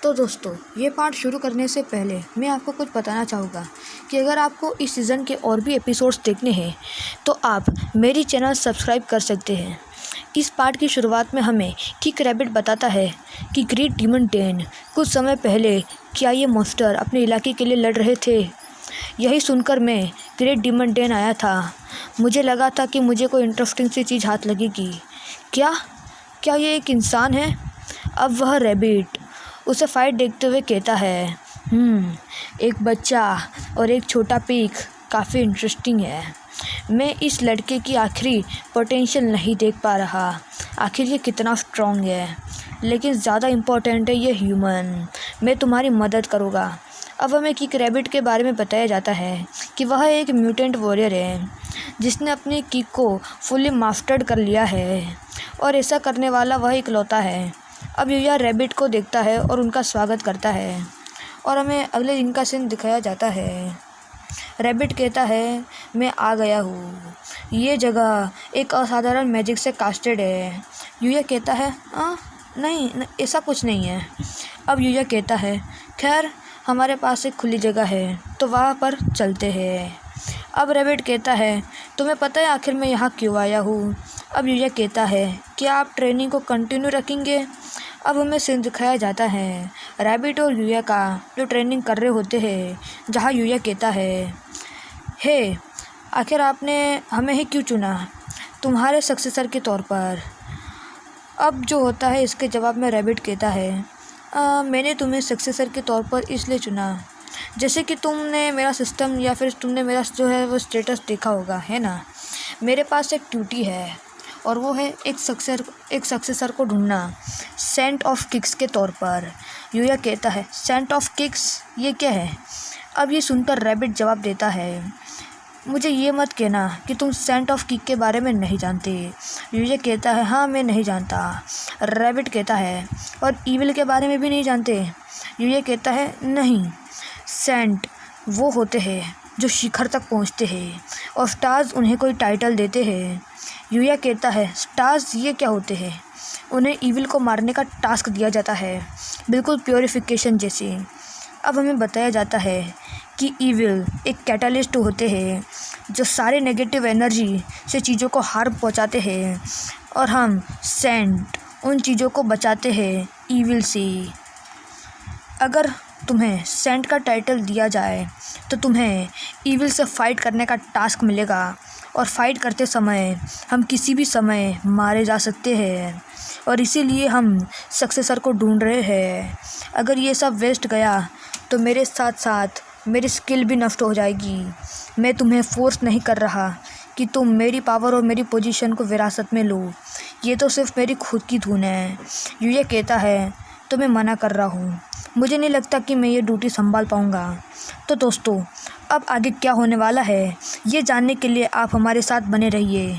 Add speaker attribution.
Speaker 1: तो दोस्तों, ये पार्ट शुरू करने से पहले मैं आपको कुछ बताना चाहूँगा कि अगर आपको इस सीज़न के और भी एपिसोड्स देखने हैं तो आप मेरी चैनल सब्सक्राइब कर सकते हैं। इस पार्ट की शुरुआत में हमें किक रैबिट बताता है कि ग्रेट डीमन डेन कुछ समय पहले क्या ये मॉन्स्टर अपने इलाके के लिए लड़ रहे थे। यही सुनकर मैं ग्रेट डीमन डेन आया था। मुझे लगा था कि मुझे कोई इंटरेस्टिंग सी चीज़ हाथ लगेगी। क्या ये एक इंसान है? अब वह रैबिट उसे फाइट देखते हुए कहता है, एक बच्चा और एक छोटा पीक काफ़ी इंटरेस्टिंग है। मैं इस लड़के की आखिरी पोटेंशियल नहीं देख पा रहा। आखिर ये कितना स्ट्रॉन्ग है, लेकिन ज़्यादा इम्पोर्टेंट है ये ह्यूमन। मैं तुम्हारी मदद करूँगा। अब हमें किक रैबिट के बारे में बताया जाता है कि वह एक म्यूटेंट वॉरियर है जिसने अपनी किक को फुली मास्टर्ड कर लिया है, और ऐसा करने वाला वह इकलौता है। अब यूया रैबिट को देखता है और उनका स्वागत करता है, और हमें अगले दिन का सीन दिखाया जाता है। रैबिट कहता है, मैं आ गया हूँ। ये जगह एक असाधारण मैजिक से कास्टेड है। यूया कहता है, नहीं, ऐसा कुछ नहीं है। अब यूया कहता है, खैर हमारे पास एक खुली जगह है तो वहाँ पर चलते हैं। अब रैबिट कहता है, तुम्हें पता है आखिर मैं यहाँ क्यों आया हूँ? अब यूया कहता है, क्या आप ट्रेनिंग को कंटिन्यू रखेंगे? अब हमें सीन दिखाया जाता है रैबिट और यूया का जो ट्रेनिंग कर रहे होते हैं, जहाँ यूया कहता है, हे, आखिर आपने हमें ही क्यों चुना तुम्हारे सक्सेसर के तौर पर? अब जो होता है इसके जवाब में रैबिट कहता है, मैंने तुम्हें सक्सेसर के तौर पर इसलिए चुना जैसे कि तुमने मेरा सिस्टम या फिर तुमने मेरा जो है वो स्टेटस देखा होगा, है ना। मेरे पास एक ड्यूटी है और वो है एक सक्सेसर को ढूंढना सेंट ऑफ किक्स के तौर पर। यूया कहता है, सेंट ऑफ किक्स ये क्या है? अब ये सुनकर रैबिट जवाब देता है, मुझे ये मत कहना कि तुम सेंट ऑफ किक के बारे में नहीं जानते। यूया कहता है, हाँ मैं नहीं जानता। रैबिट कहता है, और ईविल के बारे में भी नहीं जानते? यूया कहता है, नहीं, सेंट वो होते हैं जो शिखर तक पहुंचते हैं और स्टार्स उन्हें कोई टाइटल देते हैं। यूया कहता है, स्टार्स ये क्या होते हैं? उन्हें ईविल को मारने का टास्क दिया जाता है, बिल्कुल प्योरिफिकेशन जैसे। अब हमें बताया जाता है कि ईविल एक कैटलिस्ट होते हैं जो सारे नेगेटिव एनर्जी से चीज़ों को हार्म पहुंचाते हैं, और हम सेंट उन चीज़ों को बचाते हैं ईविल से। अगर तुम्हें सेंट का टाइटल दिया जाए तो तुम्हें ईविल से फ़ाइट करने का टास्क मिलेगा, और फाइट करते समय हम किसी भी समय मारे जा सकते हैं, और इसीलिए हम सक्सेसर को ढूंढ रहे हैं। अगर ये सब वेस्ट गया तो मेरे साथ साथ मेरी स्किल भी नष्ट हो जाएगी। मैं तुम्हें फोर्स नहीं कर रहा कि तुम मेरी पावर और मेरी पोजीशन को विरासत में लो, ये तो सिर्फ मेरी खुद की धुन है। यूया कहता है, तो मैं मना कर रहा हूँ, मुझे नहीं लगता कि मैं ये ड्यूटी संभाल पाऊँगा। तो दोस्तों, अब आगे क्या होने वाला है ये जानने के लिए आप हमारे साथ बने रहिए।